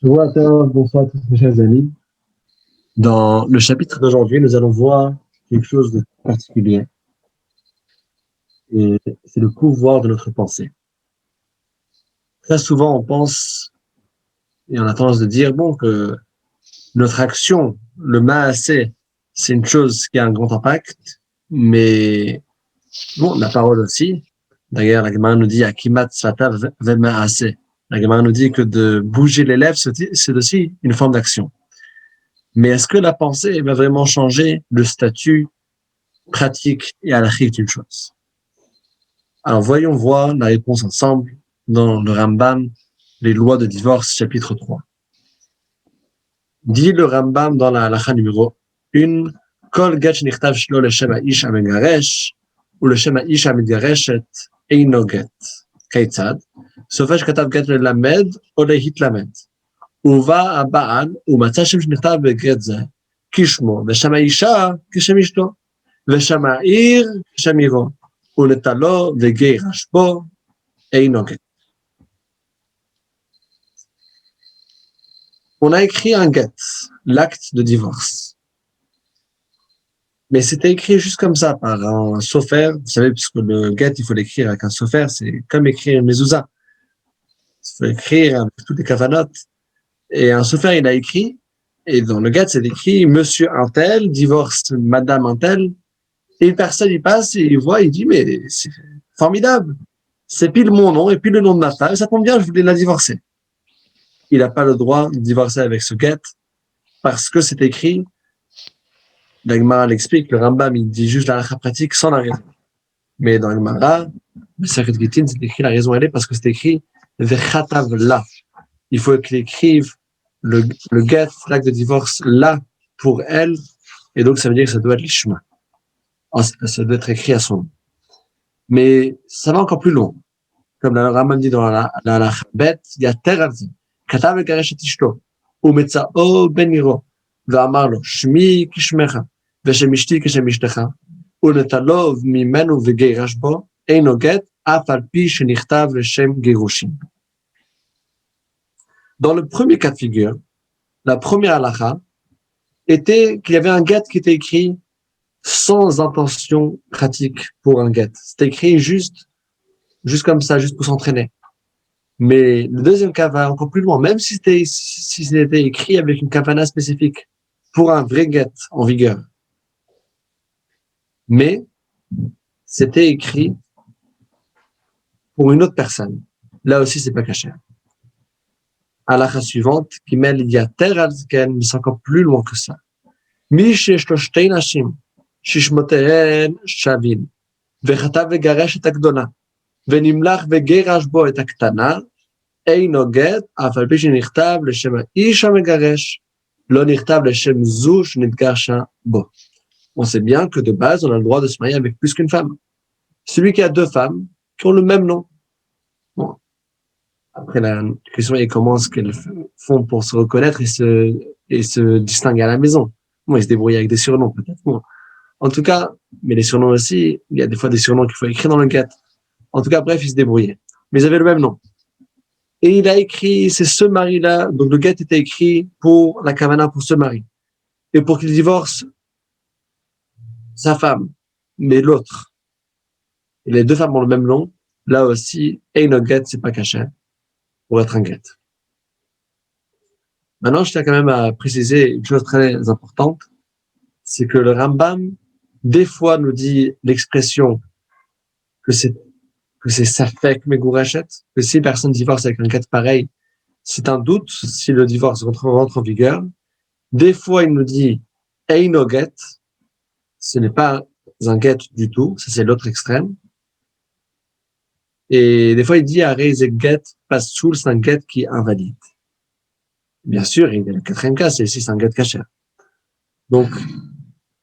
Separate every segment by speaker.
Speaker 1: Bonsoir à tous mes chers amis. Dans le chapitre d'aujourd'hui, nous allons voir quelque chose de particulier. Et c'est le pouvoir de notre pensée. Très souvent, on pense et on a tendance de dire, bon, que notre action, le maasé, c'est une chose qui a un grand impact, mais bon, la parole aussi. D'ailleurs, la Gemara nous dit, Akimat Sfata Vemaasé. La Gemara nous dit que de bouger les lèvres, c'est aussi une forme d'action. Mais est-ce que la pensée va vraiment changer le statut pratique et halachique d'une chose? Alors, voyons voir la réponse ensemble dans le Rambam, les lois de divorce, chapitre 3. Dit le Rambam dans la halacha numéro 1, Kol get shnichtav shlo leshem ha'ish hamegaresh, ou leshem ha'ish hametgareshet, eino get. Keitzad, סופר שכתב גט ללמד או להתלמד. ובא הבעל ומצא שם שנכתב בגט זה כשמו, ושם האישה כשם אשתו, ושם העיר כשם עירו, ונטלו וגירש בו אינו גט. On a écrit un get, l'acte de divorce. Mais c'était écrit juste comme ça par un sofer. Vous savez, puisque le get, il faut l'écrire avec un sofer, c'est comme écrire une mezouza. Il faut écrire avec toutes les kavanotes. Et un sofer, il a écrit, et dans le get, c'est écrit Monsieur Untel divorce Madame Untel. Et une personne, il passe, et il voit, il dit, mais c'est formidable. C'est pile mon nom, et puis le nom de ma femme, ça tombe bien, je voulais la divorcer. Il n'a pas le droit de divorcer avec ce get, parce que c'est écrit. La Gemara l'explique, le Rambam, il dit juste la halakha pratique sans la raison. Mais dans la Gemara, le Sechet Gittin, c'est écrit, la raison elle est parce que c'est écrit Vechatav la. Il faut qu'il écrive le get, l'acte de divorce, là, pour elle, et donc ça veut dire que ça doit être l'ishma. Ça doit être écrit à son nom. Mais ça va encore plus loin. Comme le Rambam dit dans la halakha bet, il y a teravzi, katav vekaresh et ishto, umetzao ben miro, ואמר לו, שמי כשמך, ושם אשתי כשם אשתך, ונטלו ממנו וגירש בו, אינו גט, אף על פי שנכתב לשם גירושים. Dans le premier cas de figure, la première halakha était qu'il y avait un get qui était écrit sans intention pratique pour un get. C'était écrit juste comme ça, juste pour s'entraîner. Mais le deuxième cas va encore plus loin, même si c'était écrit avec une kavana spécifique pour un vrai get en vigueur. Mais c'était écrit pour une autre personne. Là aussi, c'est pas caché. Halakha suivante, qui mêle yater alzken, mais c'est encore plus loin que ça. Mi sheyesh lo shtei nashim, shishmotehen shavin, vechatav vegaresh et הגדולה, ונמלך וגרש בו את הקטנה, אינו גט, אף על פי שנכתב לשם האיש המגרש, לא נכתב לשם זו שנתגרשה בו. On sait bien que de base, on a le droit de se marier avec plus qu'une femme. Celui qui a deux femmes qui ont le même nom. Bon. Après, la question est comment est-ce qu'elles font pour se reconnaître et se distinguer à la maison. Bon, ils se débrouillent avec des surnoms, peut-être. Bon. En tout cas, mais les surnoms aussi, il y a des fois des surnoms qu'il faut écrire dans le get. En tout cas, bref, ils se débrouillaient. Mais ils avaient le même nom. Et il a écrit, c'est ce mari-là, donc le get était écrit pour la kavana, pour ce mari. Et pour qu'il divorce sa femme, mais l'autre. Et les deux femmes ont le même nom. Là aussi, Eino get, c'est pas caché pour être un get. Maintenant, je tiens quand même à préciser une chose très importante, c'est que le Rambam, des fois, nous dit l'expression que c'est safek megurashet, que si personne divorce avec un get pareil, c'est un doute si le divorce rentre en vigueur. Des fois, il nous dit Eino get, ce n'est pas un get du tout, ça c'est l'autre extrême. Et des fois, il dit Arei ze get pasoul, c'est un get qui est invalide. Bien sûr, il y a le quatrième cas, c'est ici, c'est un get kasher. Donc,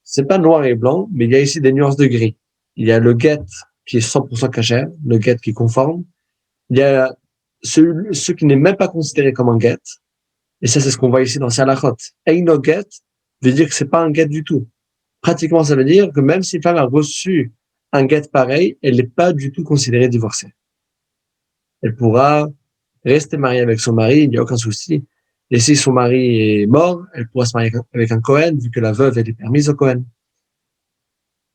Speaker 1: c'est pas noir et blanc, mais il y a ici des nuances de gris. Il y a le get qui est 100% kasher, le get qui est conforme. Il y a ce qui n'est même pas considéré comme un get. Et ça, c'est ce qu'on voit ici dans Salachot. Eino get veut dire que c'est pas un get du tout. Pratiquement, ça veut dire que même si une femme a reçu un get pareil, elle n'est pas du tout considérée divorcée. Elle pourra rester mariée avec son mari, il n'y a aucun souci. Et si son mari est mort, elle pourra se marier avec un Kohen, vu que la veuve, elle est permise au Kohen.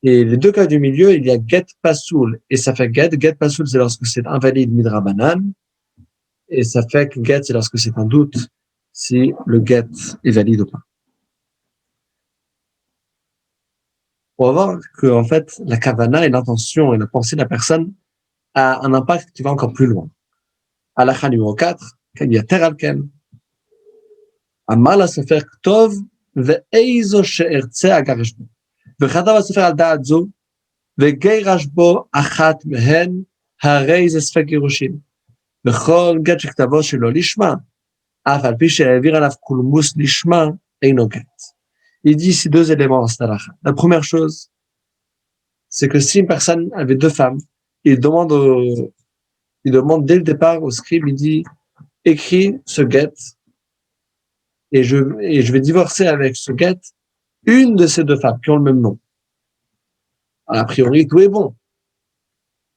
Speaker 1: Et les deux cas du milieu, il y a get pasoul et ça fait get. Get pasoul, c'est lorsque c'est invalide midrabanan. Et ça fait que get, c'est lorsque c'est un doute si le get est valide ou pas. On va voir que, en fait, la kavana et l'intention et la pensée de la personne a un impact qui va encore plus loin. Halakha numéro 4, quand il y a teralken. Amar la sefer ktov ve'eizo she'ertze agarish bo. וכתב הסופר על דעת זו, וגירש בו אחת מהן, הרי זה ספק גירושין. בכל גט שכתבו שלא לשמה, אף על פי שהעביר עליו קולמוס לשמה, אינו גט. Il dit ici deux éléments dans cette halakha. La première chose, c'est que si une personne avait deux femmes, il demande dès le départ au scribe, il dit, écris ce get, et je vais divorcer avec ce get une de ces deux femmes qui ont le même nom. A priori, tout est bon.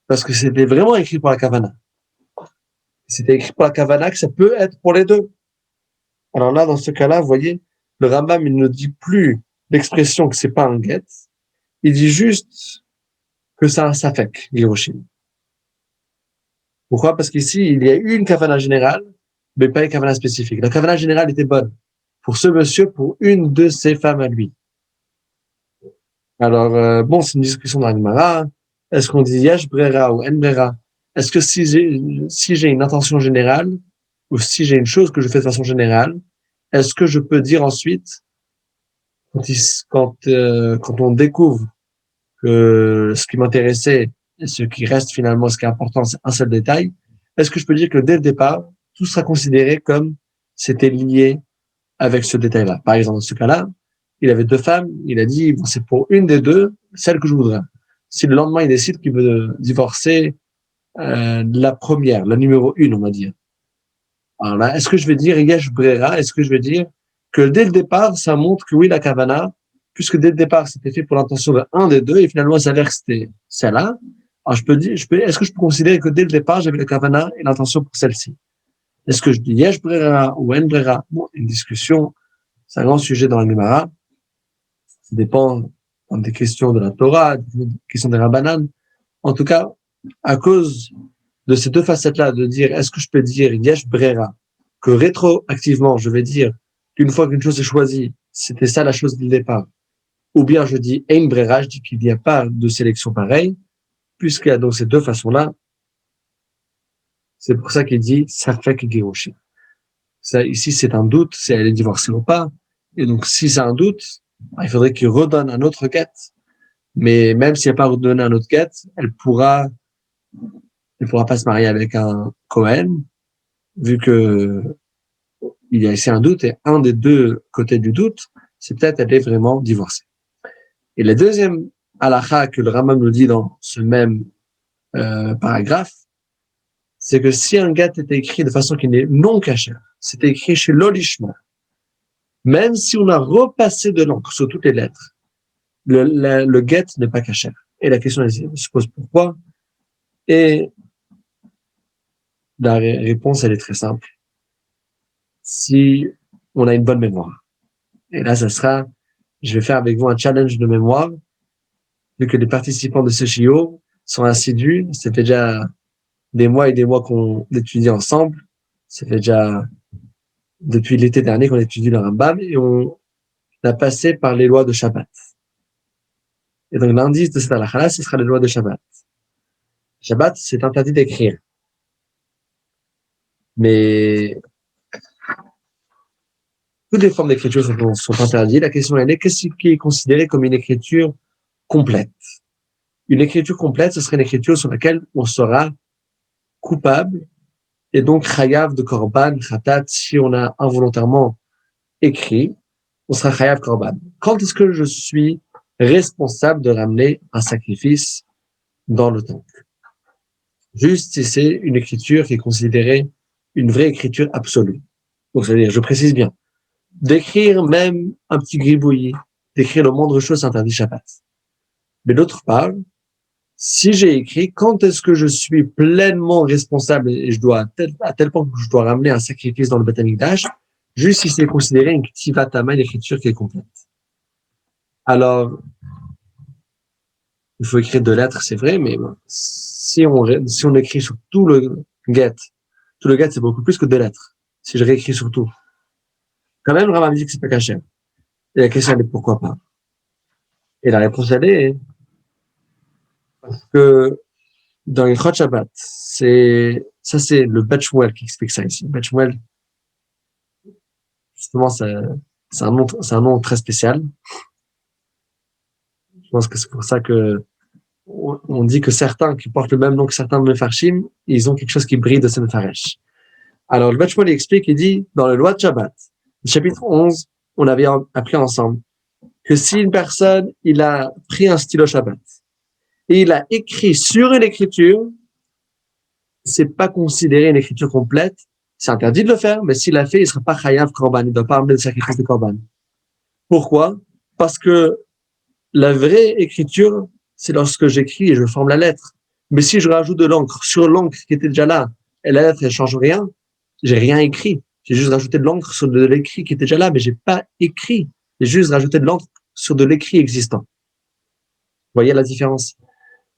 Speaker 1: Parce que c'était vraiment écrit pour la kavana. C'était écrit pour la kavana que ça peut être pour les deux. Alors là, dans ce cas-là, vous voyez, le Rambam, il ne dit plus l'expression que c'est pas un get. Il dit juste que c'est un safek, Hiroshima. Pourquoi? Parce qu'ici, il y a eu une kavana générale, mais pas une kavana spécifique. La kavana générale était bonne. Pour ce monsieur, pour une de ses femmes à lui. Alors, bon, c'est une discussion dans la Gemara. Est-ce qu'on dit yesh brera ou en brera? Est-ce que si j'ai une intention générale, ou si j'ai une chose que je fais de façon générale, est-ce que je peux dire ensuite, quand on découvre que ce qui m'intéressait et ce qui reste finalement ce qui est important, c'est un seul détail, est-ce que je peux dire que dès le départ, tout sera considéré comme c'était lié avec ce détail-là? Par exemple, dans ce cas-là, il avait deux femmes, il a dit, bon, c'est pour une des deux, celle que je voudrais. Si le lendemain, il décide qu'il veut divorcer la première, la numéro 1, on va dire. Alors là, est-ce que je vais dire yesh brera? Est-ce que je vais dire que dès le départ, ça montre que oui, la kavana, puisque dès le départ, c'était fait pour l'intention de un des deux, et finalement, ça s'avère que c'était celle-là. Alors est-ce que je peux considérer que dès le départ, j'avais la kavana et l'intention pour celle-ci? Est-ce que je dis yesh brera ou en brera? Bon, une discussion, c'est un grand sujet dans la Gemara. Ça dépend des questions de la Torah, des questions des Rabbanan. En tout cas, à cause de ces deux facettes-là, de dire, est-ce que je peux dire yesh brera, que rétroactivement, je vais dire qu'une fois qu'une chose est choisie, c'était ça la chose du départ, ou bien je dis ein brera, je dis qu'il n'y a pas de sélection pareille, puisqu'il y a donc ces deux façons-là, c'est pour ça qu'il dit safek gerushin. Ça, ici, c'est un doute, si elle est divorcée ou pas, et donc si c'est un doute, il faudrait qu'il redonne un autre get, mais même si elle n'a pas redonné un autre get, elle pourra pas se marier avec un Kohen, vu que il y a ici un doute, et un des deux côtés du doute, c'est peut-être elle est vraiment divorcée. Et la deuxième halakha que le Rambam nous dit dans ce même paragraphe, c'est que si un get était écrit de façon qui n'est non cachée, c'était écrit chez l'olishma, même si on a repassé de l'encre sur toutes les lettres, le get n'est pas caché. Et la question se pose pourquoi? Et la réponse, elle est très simple. Si on a une bonne mémoire. Et là, je vais faire avec vous un challenge de mémoire, vu que les participants de ce JO sont assidus. Ça fait déjà des mois et des mois qu'on étudie ensemble. Ça fait déjà depuis l'été dernier qu'on étudie le Rambam et on a passé par les lois de Shabbat. Et donc l'indice de cette halakha, ce sera les lois de Shabbat. Shabbat, c'est interdit d'écrire. Mais toutes les formes d'écriture sont interdites. La question elle est, qu'est-ce qui est considéré comme une écriture complète? Une écriture complète, ce serait une écriture sur laquelle on sera coupable et donc chayav de korban, khatat, si on a involontairement écrit, on sera chayav korban. Quand est-ce que je suis responsable de ramener un sacrifice dans le temple? Juste si c'est une écriture qui est considérée une vraie écriture absolue. Donc, c'est-à-dire, je précise bien, d'écrire même un petit gribouillis, d'écrire le moindre chose interdit Shabbat. Mais d'autre part, si j'ai écrit, quand est-ce que je suis pleinement responsable et je dois, à tel point que je dois ramener un sacrifice dans le Beth Amikdash, Juste si c'est considéré une ktivatama, une écriture qui est complète. Alors, il faut écrire 2 lettres, c'est vrai, mais bon, si on écrit sur tout le get c'est beaucoup plus que 2 lettres. Si je réécris sur tout. Quand même, le Rambam dit que c'est pas caché. Et la question elle est pourquoi pas. Et la réponse elle est parce que dans les Chot Shabbat, c'est le Bet Shmuel qui explique ça ici. Bet Shmuel, justement, c'est un nom très spécial. Je pense que c'est pour ça que on dit que certains qui portent le même nom que certains Mefarshim, ils ont quelque chose qui brille de ce Mefaresh. Alors, le Bet Shmuel explique, il dit, dans le loi de Shabbat, le chapitre 11, on avait appris ensemble que si une personne, il a pris un stylo Shabbat et il a écrit sur une écriture, c'est pas considéré une écriture complète. C'est interdit de le faire, mais s'il l'a fait, il sera pas chayav korban. Il doit pas amener de sacrifice de korban. Pourquoi? Parce que la vraie écriture, c'est lorsque j'écris et je forme la lettre. Mais si je rajoute de l'encre sur l'encre qui était déjà là, et la lettre, elle change rien, j'ai rien écrit. J'ai juste rajouté de l'encre sur de l'écrit qui était déjà là, mais j'ai pas écrit. J'ai juste rajouté de l'encre sur de l'écrit existant. Vous voyez la différence?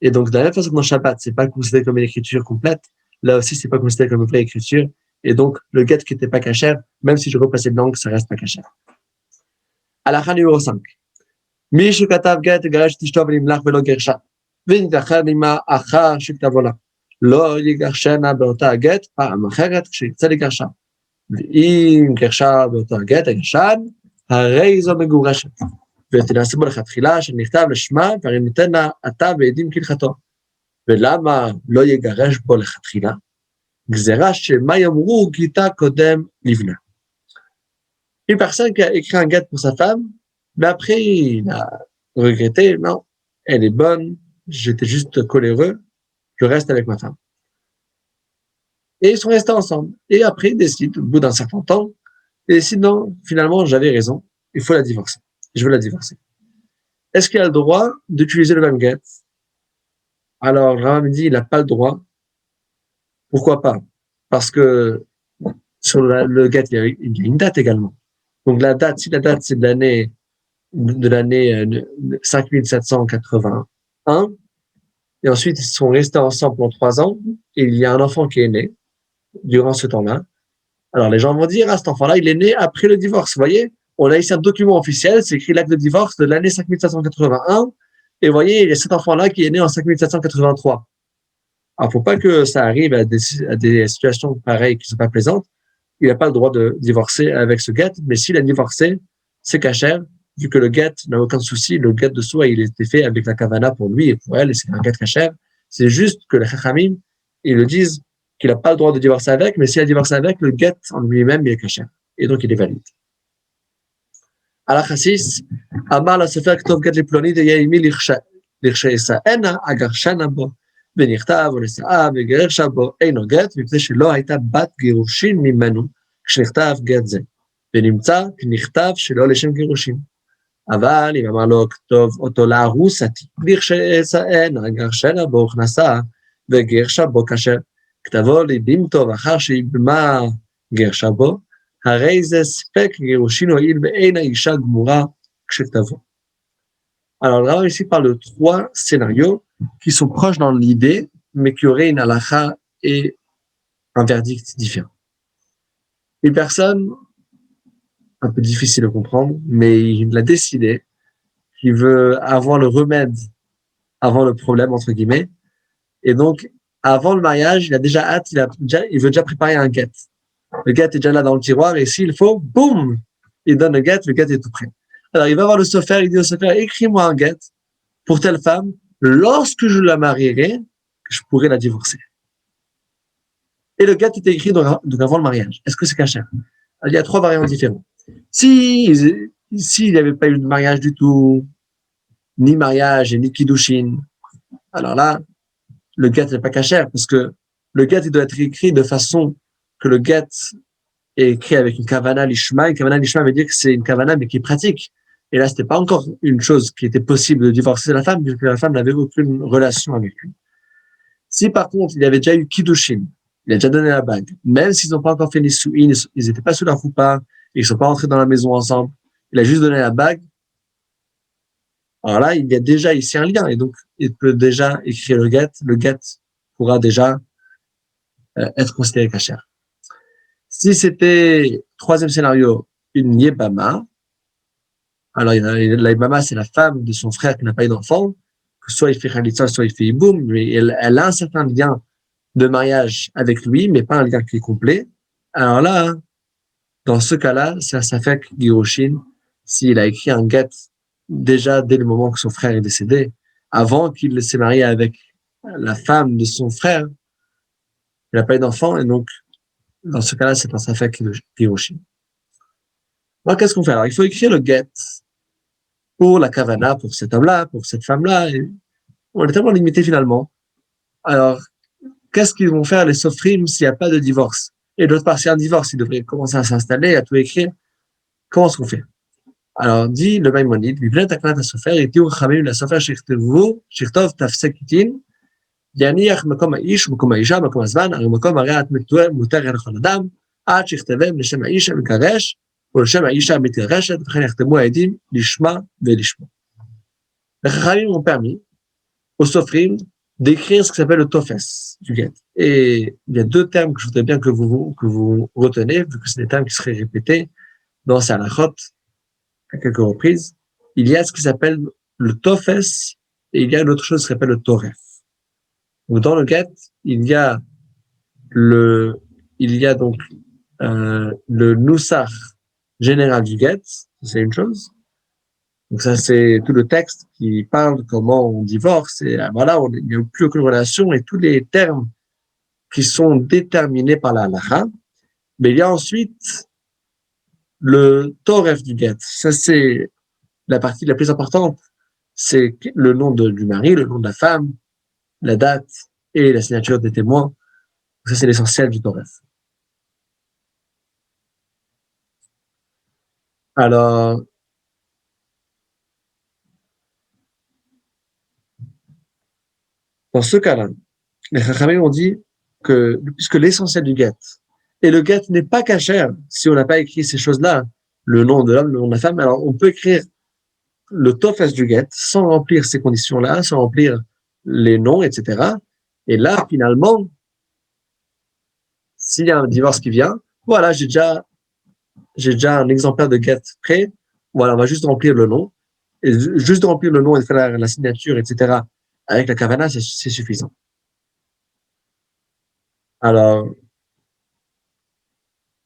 Speaker 1: Et donc, de la même façon que dans Shabbat, c'est pas considéré comme une écriture complète, là aussi, c'est pas considéré comme une vraie écriture. Et donc, le get qui était pas cachère, même si je repassais de l'encre, ça reste pas cachère. Halakha numéro 5. מי שכתב גט יגרש את אשתו ונמלך ולא גרשה, ונתאחר עמה אחר שכתבו לה. לא יגרשנה באותה הגט פעם אחרת כשירצה לגרשה. ואם גרשה באותו הגט הישן, הרי זו מגורשת. ותנעשה בו לכתחילה שנכתב לשמה, והרי ניתן לה עתה ועדים כהלכתו. ולמה לא יגרש בו לכתחילה? גזירה שמה יאמרו גיתה קודם לבנה. Une personne qui a écrit un guet pour sa femme, mais après, il a regretté, non, elle est bonne, j'étais juste coléreux, je reste avec ma femme. Et ils sont restés ensemble. Et après, ils décident, au bout d'un certain temps, ils décident, non, finalement, j'avais raison, il faut la divorcer. Je veux la divorcer. Est-ce qu'il a le droit d'utiliser le même guet? Alors, Rambam dit, il n'a pas le droit. Pourquoi pas? Parce que sur le guet, il y a une date également. Donc, la date, si la date, c'est de l'année 5781, et ensuite ils sont restés ensemble pendant 3 ans, et il y a un enfant qui est né durant ce temps-là. Alors les gens vont dire, ah, cet enfant-là, il est né après le divorce. Vous voyez, on a ici un document officiel, c'est écrit l'acte de divorce de l'année 5781, et vous voyez, il y a cet enfant-là qui est né en 5783. Alors, faut pas que ça arrive à des situations pareilles qui sont pas plaisantes. Il n'a pas le droit de divorcer avec ce guet, mais s'il a divorcé, c'est cachère, vu que le guet n'a aucun souci, le guet de soi, il était fait avec la kavana pour lui et pour elle, et c'est un guet cachère. C'est juste que les chachamim, ils le disent qu'il n'a pas le droit de divorcer avec, mais s'il a divorcé avec, le guet en lui-même, il est cachère. Et donc, il est valide. Halakha 6, Amar la sefer ktov get לפלוני דהיה עמי לכשאשאנה אגרשנה בו ונכתב ונשאה וגרשה בו אינו גט מפני שלא הייתה בת גירושין ממנו כשנכתב גט זה ונמצא כנכתב שלא לשם גירושין. אבל אם אמר לו כתוב אותו לארוסתי לכשאשאנה אגרשנה בו הכנסה וגרשה בו כאשר כתבו לידים טוב אחר שאיבמה גרשה בו הרי זה ספק גירושין הועיל ואין האישה גמורה כשכתבו. Alors là, ici parle de 3 scénarios qui sont proches dans l'idée, mais qui auraient une halakha et un verdict différent. Une personne, un peu difficile à comprendre, mais il a décidé qu'il veut avoir le remède avant le problème, entre guillemets, et donc, avant le mariage, il a déjà hâte, il veut déjà préparer un guet. Le guet est déjà là dans le tiroir, et s'il faut, boum, il donne le guet est tout prêt. Alors, il va voir le sofer, il dit au sofer, écris-moi un guet pour telle femme, lorsque je la marierai, je pourrai la divorcer. Et le guet était écrit donc avant le mariage. Est-ce que c'est cachère? Il y a 3 variantes différentes. S'il n'y avait pas eu de mariage du tout, ni mariage et ni kiddushin, alors là, le guet n'est pas cachère, parce que le guet, il doit être écrit de façon que le guet est écrit avec une kavana lishma. Une kavana lishma veut dire que c'est une kavana, mais qui est pratique. Et là, c'était pas encore une chose qui était possible de divorcer la femme, puisque la femme n'avait aucune relation avec lui. Si par contre, il y avait déjà eu kiddushin, il a déjà donné la bague, même s'ils n'ont pas encore fait les souïnes, ils n'étaient pas sous la roupa, ils sont pas entrés dans la maison ensemble, il a juste donné la bague, alors là, il y a déjà ici un lien, et donc, il peut déjà écrire le get pourra déjà être considéré kasher. Si c'était, troisième scénario, une yebama, alors la yebama, c'est la femme de son frère qui n'a pas eu d'enfant, que soit il fait khalitsa, soit il fait iboum, mais elle a un certain lien de mariage avec lui, mais pas un lien qui est complet. Alors là, dans ce cas-là, ça fait que Giroshin, s'il a écrit un get déjà dès le moment que son frère est décédé, avant qu'il s'est marié avec la femme de son frère, il n'a pas eu d'enfant, et donc, dans ce cas-là, c'est un safek Giroshin. Alors, qu'est-ce qu'on fait? Alors, il faut écrire le get pour la kavana, pour cet homme-là, pour cette femme-là, et on est tellement limité finalement. Alors, qu'est-ce qu'ils vont faire les sofrim s'il n'y a pas de divorce? Et d'autre part, s'il y a un divorce, il devrait commencer à s'installer, à tout écrire. Comment est-ce qu'on fait? Alors, dit le Maïmonide, Biblet Taknat HaSofer, et Tiur Chamim la Sofer Shirtov Tafsekitin, יניח מקום האיש ומקום האישה ומקום הזמן, הרי מקום הריאת מותר לכל אדם, עד שיכתבם לשם האיש המגרש, ולשם האישה המתגרשת, וכן יחתמו העדים לשמה ולשמו. Les Chachamim ont permis aux sofrim d'écrire ce qui s'appelle le tofes du get. Et il y a deux termes que je voudrais bien que vous retenez, vu que c'est des termes qui seraient répétés dans ces halachot à quelques reprises. Il y a ce qui s'appelle le tofes et il y a une autre chose qui s'appelle le toref. Donc dans le get, il y a donc le nusach général du get, c'est une chose. Donc ça, c'est tout le texte qui parle de comment on divorce, et voilà, il n'y a plus aucune relation, et tous les termes qui sont déterminés par la halakha. Mais il y a ensuite le toref du get. Ça, c'est la partie la plus importante. C'est le nom du mari, le nom de la femme, la date et la signature des témoins. Ça, c'est l'essentiel du toref. Alors, dans ce cas-là, les Chachamim ont dit que, puisque l'essentiel du get, et le get n'est pas kasher si on n'a pas écrit ces choses-là, le nom de l'homme, le nom de la femme, alors on peut écrire le tofes du get sans remplir ces conditions-là, sans remplir les noms, etc. Et là, finalement, s'il y a un divorce qui vient, voilà, j'ai déjà un exemplaire de get prêt, voilà, on va juste remplir le nom, et juste remplir le nom et faire la signature, etc. avec la kavana, c'est suffisant. Alors,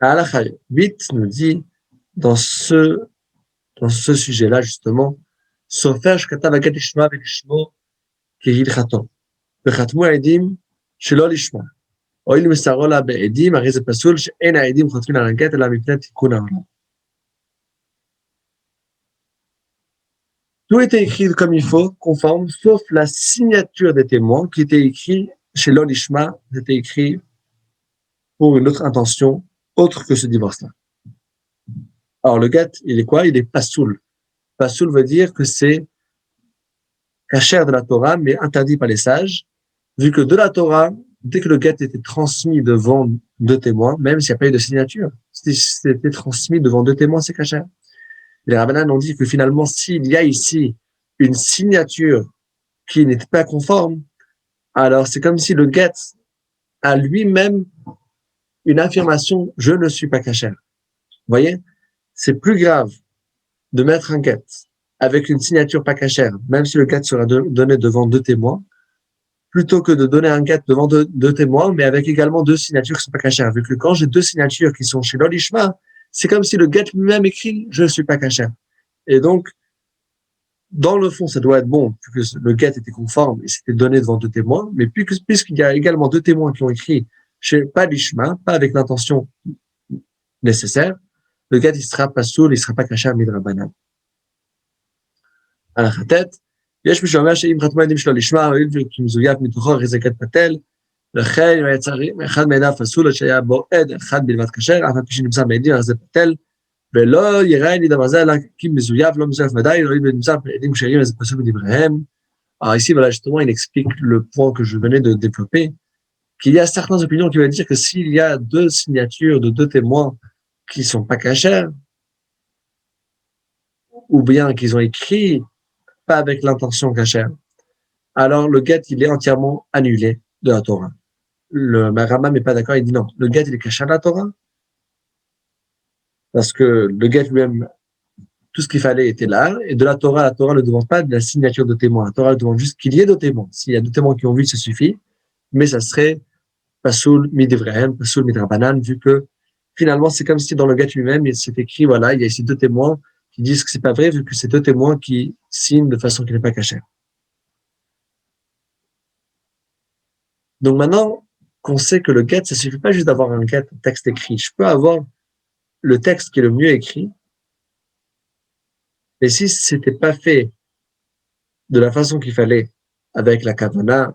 Speaker 1: Halakha 8 nous dit, dans ce sujet-là, justement, Sofer shkatav haget lishma velishmo kehilchato. Vechatmu ha'edim shelo lishma. Ho'il mesaro la be'edim, הרי זה פסול שאין העדים חותמים על הגט, אלא מפני תיקון העולם. Tout était écrit comme il faut, conforme, sauf la signature des témoins qui était écrit chez l'Olishma, c'était écrit pour une autre intention, autre que ce divorce-là. Alors, le get, il est quoi? Il est pasoul. Pasoul veut dire que c'est kasher de la Torah, mais interdit par les sages, vu que de la Torah, dès que le get était transmis devant deux témoins, même s'il n'y a pas eu de signature, si c'était transmis devant deux témoins, c'est kasher. Les rabbanan ont dit que finalement, s'il y a ici une signature qui n'était pas conforme, alors c'est comme si le get a lui-même une affirmation, je ne suis pas kasher. Vous voyez? C'est plus grave de mettre un get avec une signature pas kasher, même si le get sera donné devant deux témoins, plutôt que de donner un get devant deux témoins, mais avec également deux signatures qui sont pas kasher. Vu que quand j'ai deux signatures qui sont chez l'Olishma, c'est comme si le get lui-même écrit, je ne suis pas kasher. Et donc, dans le fond, ça doit être bon, puisque le get était conforme et c'était donné devant deux témoins, mais puisqu'il y a également deux témoins qui ont écrit chez pas l'Ishma, pas avec l'intention nécessaire, le get, il sera pas sourd, il sera pas kasher midrabanan. À la tête, יש מי שאומר שאם חתמו עדים שלו לשמה, הואיל וכמזויף מתוכו הרי זה גט בטל, לכן אם היה צריך אחד מעדיו פסול שהיה בו עד אחד בלבד כשר, אף על פי שנמצא בעדים הרי זה בטל, ולא יראה לי דבר זה אלא כמזויף, לא מזויף ודאי, הואיל ונמצא בעדים כשרים אז זה פסול מדבריהם. Alors ici, voilà, justement, il explique le point que je venais de développer, qu'il y a certaines opinions qui veulent dire que s'il y a deux signatures de deux témoins qui sont pas cachers, ou bien qu'ils ont écrit pas avec l'intention cachère, alors le get, il est entièrement annulé de la Torah. Le Rambam n'est pas d'accord, il dit non, le get, il est caché à la Torah, parce que le get lui-même, tout ce qu'il fallait était là, et de la Torah ne demande pas de la signature de témoin. La Torah demande juste qu'il y ait deux témoins. S'il y a deux témoins qui ont vu, ça suffit, mais ça serait pasoul midivrehem, pasoul midrabanan, vu que finalement, c'est comme si dans le get lui-même, il s'est écrit, voilà, il y a ici deux témoins qui disent que c'est pas vrai, vu que c'est deux témoins qui signent de façon qui n'est pas cachée. Donc maintenant qu'on sait que le get, ça suffit pas juste d'avoir un get, un texte écrit. Je peux avoir le texte qui est le mieux écrit, mais si c'était pas fait de la façon qu'il fallait, avec la kavana,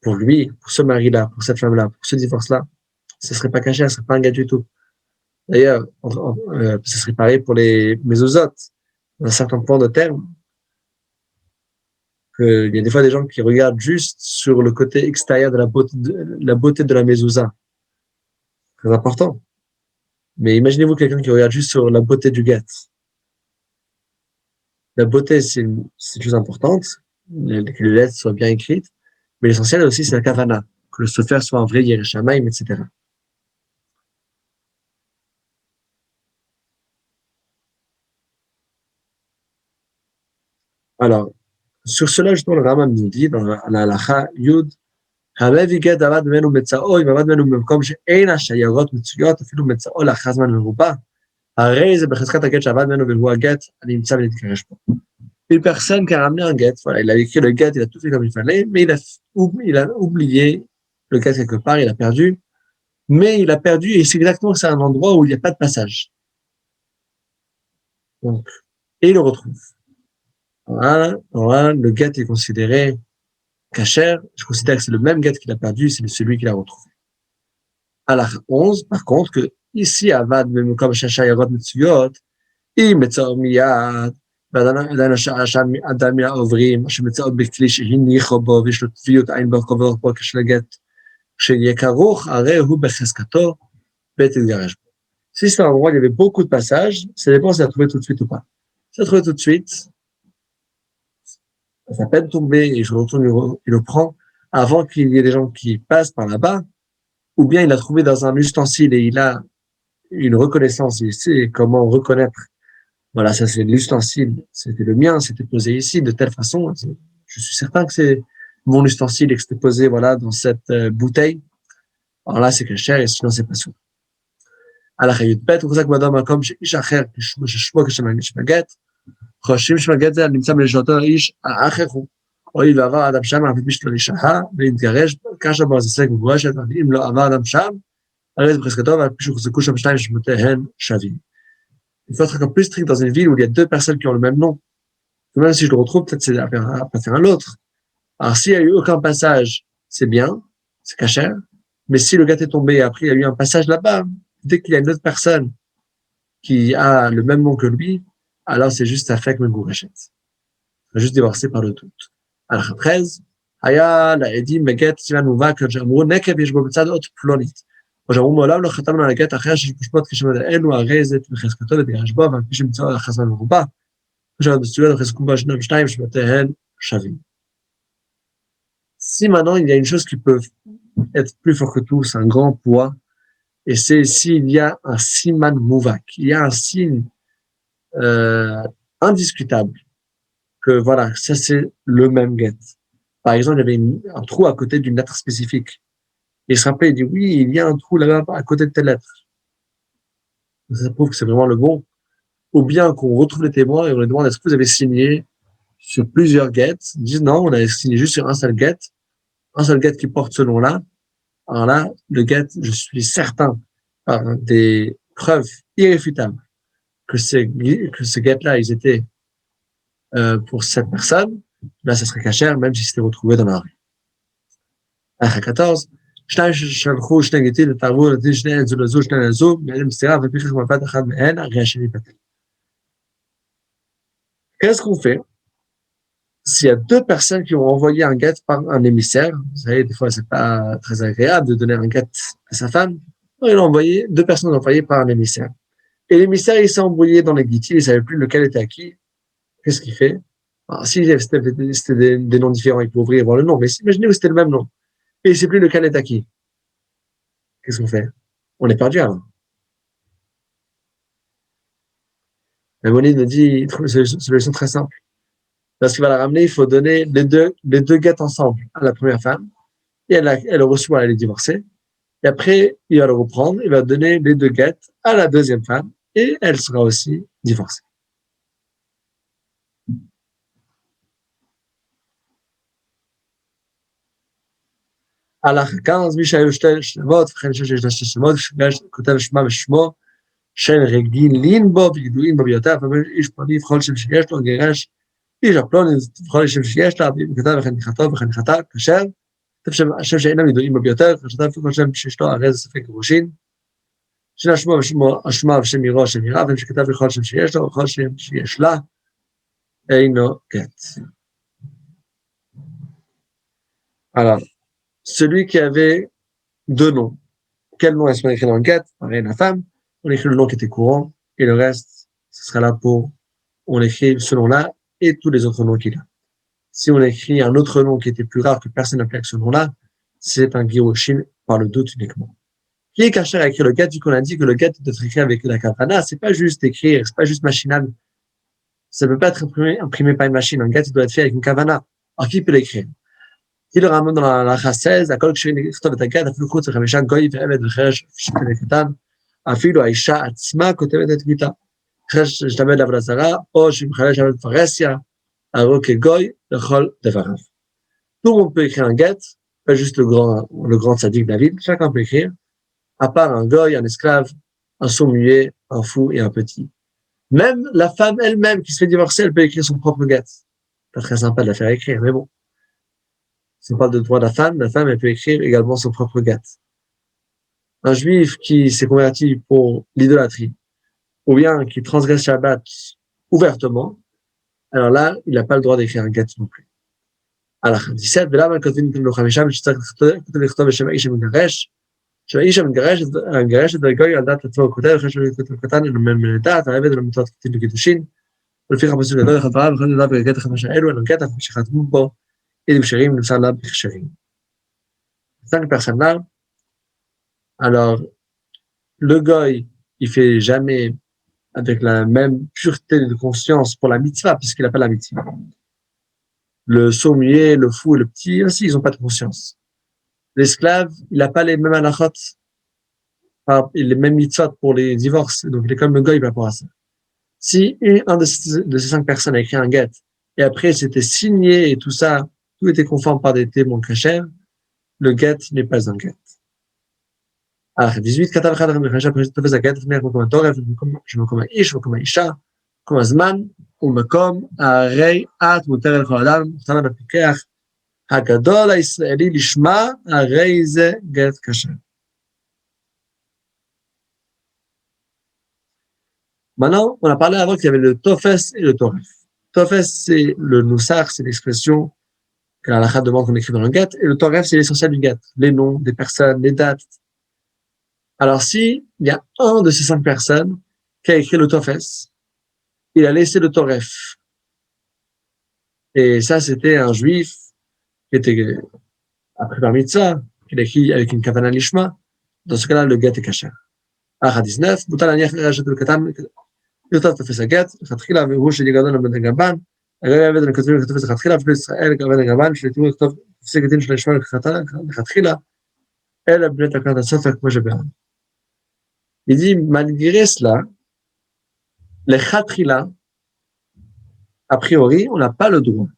Speaker 1: pour lui, pour ce mari-là, pour cette femme-là, pour ce divorce-là, ce serait pas caché, ce serait pas un get du tout. D'ailleurs, ce serait pareil pour les mésouzotes. Un certain point de terme, il y a des fois des gens qui regardent juste sur le côté extérieur de la beauté de la mezouza. Très important. Mais imaginez-vous quelqu'un qui regarde juste sur la beauté du get. La beauté, c'est une chose importante, que les lettres soient bien écrites, mais l'essentiel aussi, c'est la kavana, que le sofer soit un vrai Yerushalayim, etc. Alors, sur cela, justement, le Rambam nous dit, dans la halacha Yud, המביא גט עבד ממנו מצאו, אם עבד ממנו במקום שאין השיירות מצויות, אפילו מצאו לאחר זמן מרובה, הרי זה בחזקת הגט שעבד ממנו והוא הגט הנמצא ולהתגרש בו. Une personne qui a ramené un get, voilà, il a écrit le get, il a tout fait comme il fallait, mais il a oublié le get quelque part, il a perdu, mais il a perdu et c'est exactement c'est un endroit où il n'y a pas de passage. Donc, et il le retrouve. Voilà, le get est considéré kasher, je considère que c'est le même get qu'il a perdu, c'est celui qu'il a retrouvé. À la 11, par contre, que ici, Avad, même comme Shashayarot Mitsuyot, אם מצאו מיד, ועדיין אדם מן העוברים, שמצאו בכלי שהניחו בו, ויש לו טביות עין ברחוב בו כשל הגט, כשיהיה כרוך, הרי הוא בחזקתו, ותתגרש בו. Si c'est un endroit où il y avait beaucoup de passages, ça dépend si ça a trouvé tout de suite ou pas. Si ça a trouvé tout de suite, ça peut tomber et je retourne, il le prend avant qu'il y ait des gens qui passent par là-bas, ou bien il l'a trouvé dans un ustensile et il a une reconnaissance, il sait comment reconnaître. Voilà, ça c'est l'ustensile, c'était le mien, c'était posé ici de telle façon. Je suis certain que c'est mon ustensile et que c'était posé voilà dans cette bouteille. Alors là, c'est que cher et sinon c'est pas sûr. על החיות ב' הוא חזק באדם מקום שאיש אחר ששמו כשמגט, חושבים שמגט זה נמצא בלשונתו האיש האחר הוא, הואיל ועבר אדם שם, אף משתו לשהה, ולהתגרש, קשה בו זה סלק מגורשת, אבל אם לא עבר אדם שם, הרי זה בחזקתו, ועל פי שהוחזקו שם שניים שמותיהן שווים. Il faut être encore plus strict dans une ville où il y a deux personnes qui ont le même nom. Même si je le retrouve, peut-être c'est appartient à l'autre. Alors, s'il n'y a eu aucun passage, c'est bien, c'est cachère. Mais si le gars est tombé et après il y a eu un passage là-bas, dès qu'il y a une autre personne qui a le même nom que lui, alors c'est juste Afek Megurachet. C'est juste divorcé par le tout. Alors, 13, היה לעדים בגט סימן מובהק, שאמרו נקב יש בו בצד אות פלונית. או שאמרו מעולם לא חתמנו על הגט אחר שיש משפט כשמד אלו, הרי זה בחזקתו ותגרש בו, ועל פי שמצאו לאחר זמן מרובה. עכשיו בסטודיו וחזקו בו שניים שבתיהן שווים. Si maintenant il y a une chose qui peut être plus fort que tout, c'est un grand poids, et c'est s'il y a un siman mouvak, il y a un signe indiscutable que voilà, ça c'est le même get. Par exemple, il y avait un trou à côté d'une lettre spécifique. Et il se rappelait, il dit oui, il y a un trou là-bas à côté de telle lettre. Ça prouve que c'est vraiment le bon. Ou bien qu'on retrouve les témoins et on les demande est-ce que vous avez signé sur plusieurs gets. Ils disent non, on a signé juste sur un seul get qui porte ce nom-là. Alors là, le get, je suis certain par des preuves irréfutables que ce get-là, ils étaient pour cette personne. Là, ça serait cachère, même si c'était retrouvé dans la rue. À 14, שניים שלחו שני גיטים ותערבו לדין שניהם זו לזו, שני לזו, מאלה מסירה ופיכך מפת אחד מהן, הרי השני בטל. Qu'est-ce qu'on fait s'il y a deux personnes qui ont envoyé un get par un émissaire? Vous savez, des fois, c'est pas très agréable de donner un get à sa femme. Ils l'ont envoyé, deux personnes l'ont envoyé par un émissaire. Et l'émissaire, il s'est embrouillé dans les guitis, il ne savait plus lequel était à qui. Qu'est-ce qu'il fait? Alors, si c'était des noms différents, il peut ouvrir et voir le nom. Mais imaginez que c'était le même nom. Et il ne sait plus lequel est à qui. Qu'est-ce qu'on fait? On est perdu alors. Maïmonide nous dit, il trouve une solution très simple. Lorsqu'il va la ramener, il faut donner les deux guettes ensemble à la première femme. Et elle reçoit, elle est divorcée. Et après, il va le reprendre, il va donner les deux guettes à la deuxième femme. Et elle sera aussi divorcée. הלכה 15, מי שהיו שתי שמות, וכן שיש לה שתי שמות, כותב שמה ושמו, של רגילים בו וידועים בו ביותר, איש פלוני וכל שם שיש לו, גירש, איש הפלוני וכל שם שיש לה, וכתב וחניכתו וחניכתה, כאשר, השם שאינם ידועים בו ביותר, כתב וכל שם שיש לו, הרי זה ספק גירושין, שנה שמו השמה ושם ירו השם ירה, וכתב וכל שם שיש לו, וכל שם שיש לה, אינו גט. Alors, celui qui avait deux noms. Quel nom est-ce qu'on écrit dans le get? Pareil, la femme. On écrit le nom qui était courant et le reste, ce sera là pour, on écrit ce nom-là et tous les autres noms qu'il a. Si on écrit un autre nom qui était plus rare que personne n'appelait avec ce nom-là, c'est un giroshin par le doute uniquement. Qui est caché à écrire le get, vu qu'on a dit que le get doit être écrit avec la kavana, c'est pas juste écrire, c'est pas juste machinal. Ça peut pas être imprimé par une machine. Un get, il doit être fait avec une kavana. Alors, qui peut l'écrire? qui le ramène dans la 16, הכל כשנכתוב את הגט, אפילו חוץ לחמישה גוי ועבד וחרש שקטן קטן, אפילו האישה עצמה כותבת את גיטה. חרש שתעבד לעבודה זרה, או שמחרש לעבוד פרהסיה, הרו כגוי לכל דבריו. Tout le monde peut écrire un get, pas juste le grand sadique David, chacun peut écrire, à part un goy, un esclave, un sourd-muet, un fou et un petit. Même la femme elle-même qui se fait divorcer, elle peut écrire son propre get. Pas très sympa de la faire écrire, mais bon. Si on parle de droit de la femme, elle peut écrire également son propre get. Un juif qui s'est converti pour l'idolâtrie, ou bien qui transgresse Shabbat ouvertement, alors là, il n'a pas le droit d'écrire un get non plus. Alors, 17, ולמה כותבים לו חמישה, שצריך לכתוב בשם האיש המגרש, שהאיש המגרש את הגוי על דעת עצמו, הוא כותב, אחרי שהוא קטן, מלידת, העבד למתות קטין לקידושין, ולפיכך הפסוק לא לחברה, וכל דבר בגט החמש האלו, אלא גט שחתמו בו, et les chérim, nous sommes là, chérim. 5 personnes là. Alors, le goy, il fait jamais avec la même pureté de conscience pour la mitzvah, puisqu'il n'a pas la mitzvah. Le sourd-muet, le fou et le petit, aussi, ils n'ont pas de conscience. L'esclave, il n'a pas les mêmes halachot, les mêmes mitzvot pour les divorces, donc il est comme le goy par rapport à ça. Si un de ces 5 personnes a écrit un get, et après c'était signé et tout ça, tout était conforme par des témoins cachers, le get n'est pas un get. Alors, 18, כתב אחד החמישה, תופס הגט לפני מקום התורף, שמקום האיש, מקום האישה, מקום הזמן, ומקום הרי את מותרת לכל אדם, מוכתנה בפיקח, הגדול הישראלי לשמה, הרי זה גט כשר. Maintenant, on a parlé avant qu'il y avait le tofes et le toref. Tofes, c'est le noussar, c'est l'expression que la halakha demande qu'on écrit dans le get, et le toref, c'est l'essentiel du get, les noms des personnes, les dates. Alors, si il y a un de ces 5 personnes qui a écrit le tofes, il a laissé le toref. Et ça, c'était un juif qui était après par mitzvah, qui a écrit avec une kavana lishma. Dans ce cas-là, le get est caché. Alors, 19, מותר להניח רשת לקטן, לכתוב תופס הגט, לכתחילה, והוא שגדול לבן הגבן, הרי העבד הכותבים לכתוב את לכתחילה, אפילו ישראל לבן הגבן, שלתיאור לכתוב תפסי גטין של לשמה לכתחילה, אלא בני תקנת הספר כמו שבאן. Il dit, malgré cela, les khatkhila, a priori, on n'a pas le droit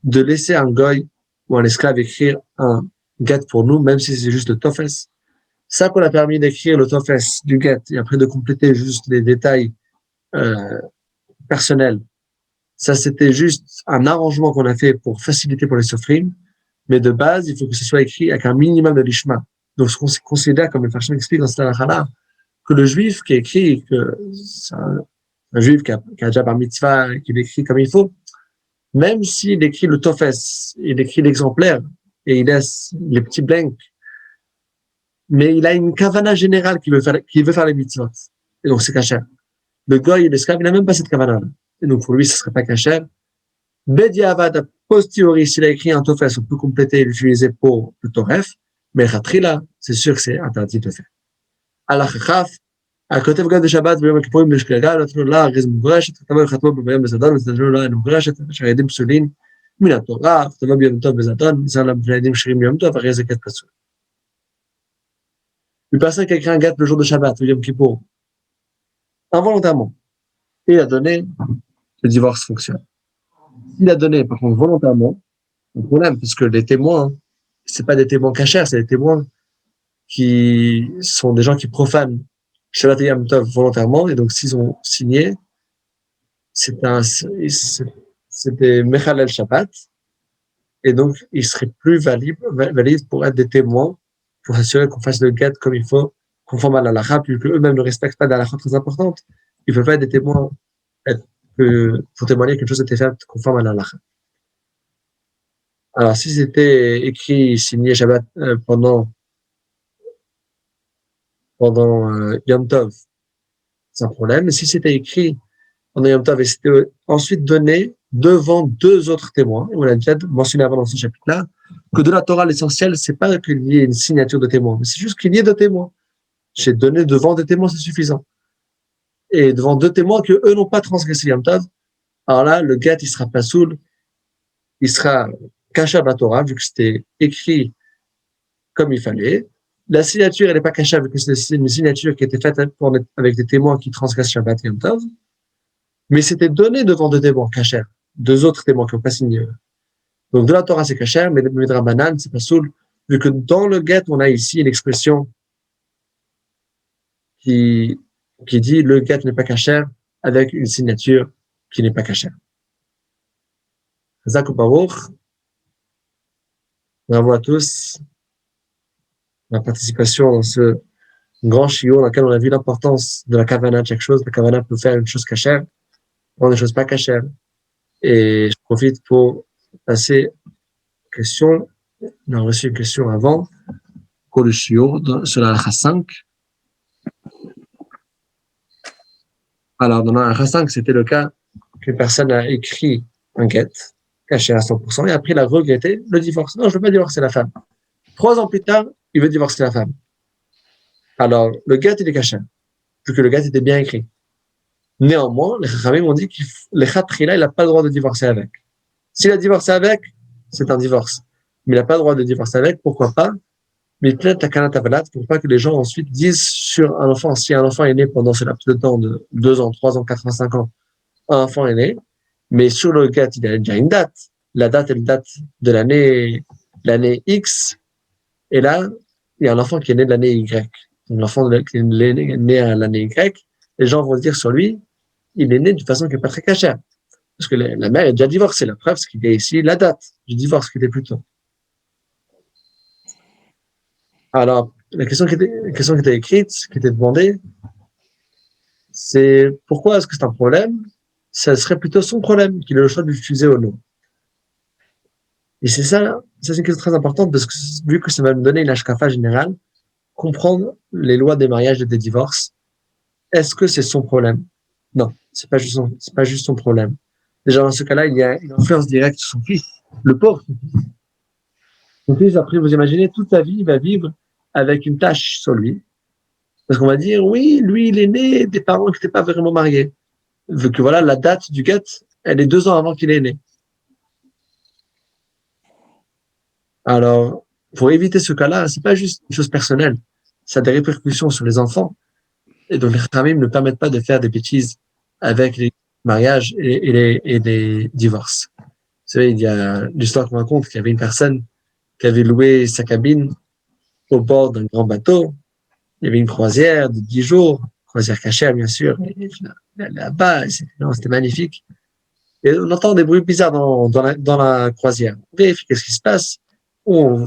Speaker 1: de laisser un goy ou un esclave écrire un get pour nous, même si c'est juste le tofes. Ça qu'on a permis d'écrire le tofes du get et après de compléter juste les détails personnels. Ça, c'était juste un arrangement qu'on a fait pour faciliter pour les sofrim. Mais de base, il faut que ce soit écrit avec un minimum de lishma. Donc, ce qu'on considère, comme le Farshim explique dans cette halakha, que le juif qui écrit, que c'est un juif qui a déjà par mitzvah, qui l'écrit comme il faut, même s'il écrit le tofes, il écrit l'exemplaire, et il laisse les petits blanks, mais il a une kavana générale qui veut faire les mitzvot. Et donc, c'est kasher. Le goy, l'esclave, il n'a même pas cette kavana. Et donc, pour lui, ce serait pas kasher. Bediavad, a posteriori, s'il a écrit un tofes, on peut compléter et l'utiliser pour le toref. Mais Khatrila, c'est sûr que c'est interdit de faire. Allah Khaf, à côté de Shabbat, ביום הכיפורים לשגגה, נתנו לה ארז מוגרשת, כתבה לחתמו ביום בזדון, ונתנו לה מוגרשת, שהילדים פסולים מן התורה, כתבה ביום טוב בזדון, ניסה להם ילדים שירים ביום טוב, הרי זה גט פסול. Une personne qui a écrit un gâte le jour de Shabbat, ou Yom Kippour, involontairement, et il a donné, le divorce fonctionne. S'il a donné, par contre, volontairement, un problème, puisque les témoins, c'est pas des témoins cachers, c'est des témoins qui sont des gens qui profanent Shabbat et Yom Tov volontairement, et donc s'ils ont signé, c'était Mechalel Shabbat, et donc ils seraient plus valides pour être des témoins, pour s'assurer qu'on fasse le guet comme il faut, conforme à l'halakha, puisque eux-mêmes ne respectent pas d'halakha très importante. Ils ne peuvent pas être des témoins pour témoigner que quelque chose était fait conforme à l'halakha. Alors, si c'était écrit, signé Shabbat pendant Yom Tov, c'est un problème. Mais si c'était écrit pendant Yom Tov et c'était ensuite donné devant deux autres témoins, et on l'a déjà mentionné avant dans ce chapitre-là, que de la Torah, l'essentiel, c'est pas qu'il y ait une signature de témoin, mais c'est juste qu'il y ait deux témoins. J'ai donné devant des témoins, c'est suffisant. Et devant deux témoins que eux n'ont pas transgressé Yom Tov, alors là, le guet, il sera pas soul, il sera caché à la Torah, vu que c'était écrit comme il fallait. La signature, elle n'est pas cachée, vu que c'est une signature qui était faite avec des témoins qui transgressent Shabbat et Yom Tov. Mais c'était donné devant deux témoins cachés, deux autres témoins qui n'ont pas signé. Donc, de la Torah, c'est caché, mais de la banane, c'est pas soul, vu que dans le guet, on a ici une expression qui dit le guet n'est pas caché avec une signature qui n'est pas cachée. Zakou Baruch. Bravo à tous. La participation dans ce grand shiur dans lequel on a vu l'importance de la kavana de chaque chose. La kavana peut faire une chose cachère, ou des choses pas cachères. Et je profite pour passer aux questions. On a reçu une question avant, pour le shiur, sur la halakha 5. Alors, dans la halakha 5, c'était le cas qu'une personne a écrit un guet, caché à 100%, et après il a regretté le divorce. Non, je veux pas divorcer la femme. 3 ans plus tard, il veut divorcer la femme. Alors, le guet, il est caché, vu que le guet était bien écrit. Néanmoins, les Chachamim ont dit que le Khatrila, il n'a pas le droit de divorcer avec. S'il a divorcé avec, c'est un divorce. Mais il n'a pas le droit de divorcer avec, pourquoi pas? Mais il plaide la Kanat Avalat pour pas que les gens ensuite disent sur un enfant, si un enfant est né pendant ce laps de temps de 2 ans, 3 ans, 4 ans, 5 ans, un enfant est né, mais sur le guet, il y a déjà une date. La date est la date de l'année X, et là, il y a un enfant qui est né de l'année Y. Un enfant qui est né à l'année Y, les gens vont se dire sur lui, il est né d'une façon qui n'est pas très cachère. Parce que la mère est déjà divorcée. La preuve, c'est qu'il y a ici la date du divorce qui était plus tôt. Alors, la question qui était écrite, qui était demandée, c'est pourquoi est-ce que c'est un problème? Ça serait plutôt son problème qu'il ait le choix de l'utiliser ou non. Et c'est une question très importante parce que vu que ça va me donner une hashkafa générale, comprendre les lois des mariages et des divorces, est-ce que c'est son problème? Non, c'est pas juste son problème. Déjà, dans ce cas-là, il y a une influence directe sur son fils, le pauvre. Son fils, après, vous imaginez, toute sa vie, il va vivre avec une tâche sur lui. Parce qu'on va dire, oui, lui, il est né des parents qui n'étaient pas vraiment mariés. Vu que voilà, la date du guet, elle est 2 ans avant qu'il est né. Alors, pour éviter ce cas-là, c'est pas juste une chose personnelle. Ça a des répercussions sur les enfants. Et donc, les Khamim ne permettent pas de faire des bêtises avec les mariages et les divorces. Vous savez, il y a l'histoire qu'on raconte qu'il y avait une personne qui avait loué sa cabine au bord d'un grand bateau. Il y avait une croisière de 10 jours, croisière cachère, bien sûr. Et là-bas, c'était magnifique. Et on entend des bruits bizarres dans la croisière. On vérifie qu'est-ce qui se passe. On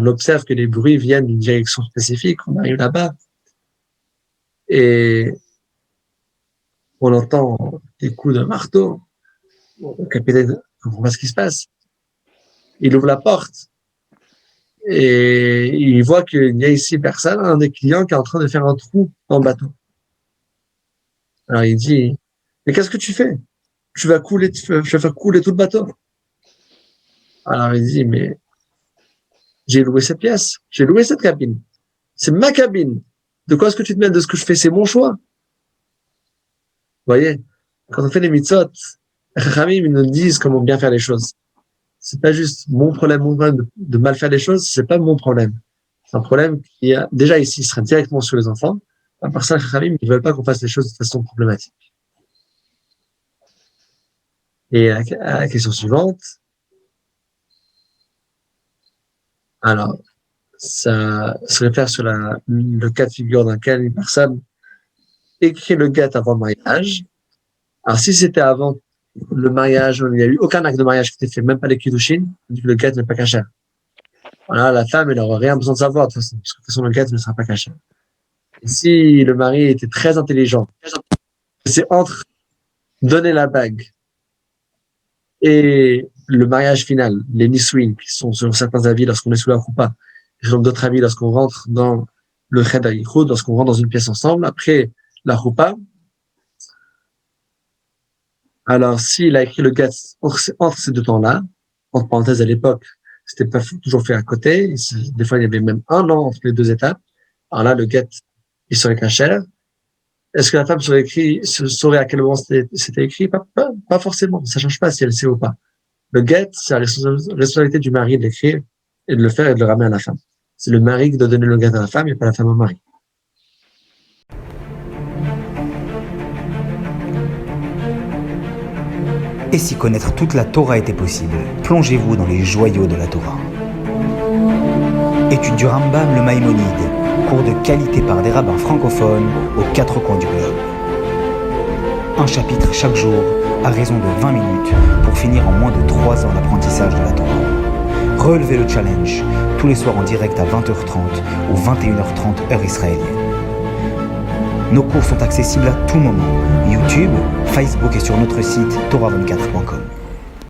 Speaker 1: observe que les bruits viennent d'une direction spécifique. On arrive là-bas. Et on entend des coups de marteau. Le capitaine ne comprend pas ce qui se passe. Il ouvre la porte et il voit qu'il y a ici personne, un des clients qui est en train de faire un trou dans le bateau. Alors il dit, mais qu'est-ce que tu fais? Tu vas faire couler tout le bateau. Alors il dit, mais j'ai loué cette pièce, j'ai loué cette cabine. C'est ma cabine. De quoi est-ce que tu te mets de ce que je fais? C'est mon choix. Vous voyez, quand on fait les mitzvot, les Chachamim, ils nous disent comment bien faire les choses. C'est pas juste mon problème de mal faire les choses, c'est pas mon problème. C'est un problème qui, déjà ici, sera directement sur les enfants. À part ça, les Chachamim, ils veulent pas qu'on fasse les choses de façon problématique. Et à la question suivante, alors, ça se réfère sur le cas de figure dans lequel une personne écrit le get avant le mariage. Alors, si c'était avant le mariage, il n'y a eu aucun acte de mariage qui était fait, même pas les kiddushin, le get n'est pas caché. Voilà, la femme, elle n'aura rien besoin de savoir, de toute façon, parce que de toute façon, le get ne sera pas caché. Et si le mari était très intelligent, c'est entre donner la bague et le mariage final, les nisouin, qui sont selon certains avis lorsqu'on est sous la roupa, et selon d'autres avis lorsqu'on rentre dans le cheder yichud, lorsqu'on rentre dans une pièce ensemble, après la roupa. Alors, s'il a écrit le get entre ces deux temps-là, entre parenthèses à l'époque, c'était pas toujours fait à côté, des fois il y avait même un an entre les deux étapes. Alors là, le get, il serait kasher. Est-ce que la femme saurait à quel moment c'était écrit? Pas forcément. Ça change pas si elle sait ou pas. Le get, c'est la responsabilité du mari de l'écrire et de le faire et de le ramener à la femme. C'est le mari qui doit donner le get à la femme et pas la femme au mari.
Speaker 2: Et si connaître toute la Torah était possible, plongez-vous dans les joyaux de la Torah. Étude du Rambam, le Maïmonide, cours de qualité par des rabbins francophones aux 4 coins du globe. Un chapitre chaque jour, à raison de 20 minutes, pour finir en moins de 3 ans l'apprentissage de la Torah. Relevez le challenge, tous les soirs en direct à 20h30 ou 21h30 heure israélienne. Nos cours sont accessibles à tout moment, YouTube, Facebook et sur notre site torah24.com.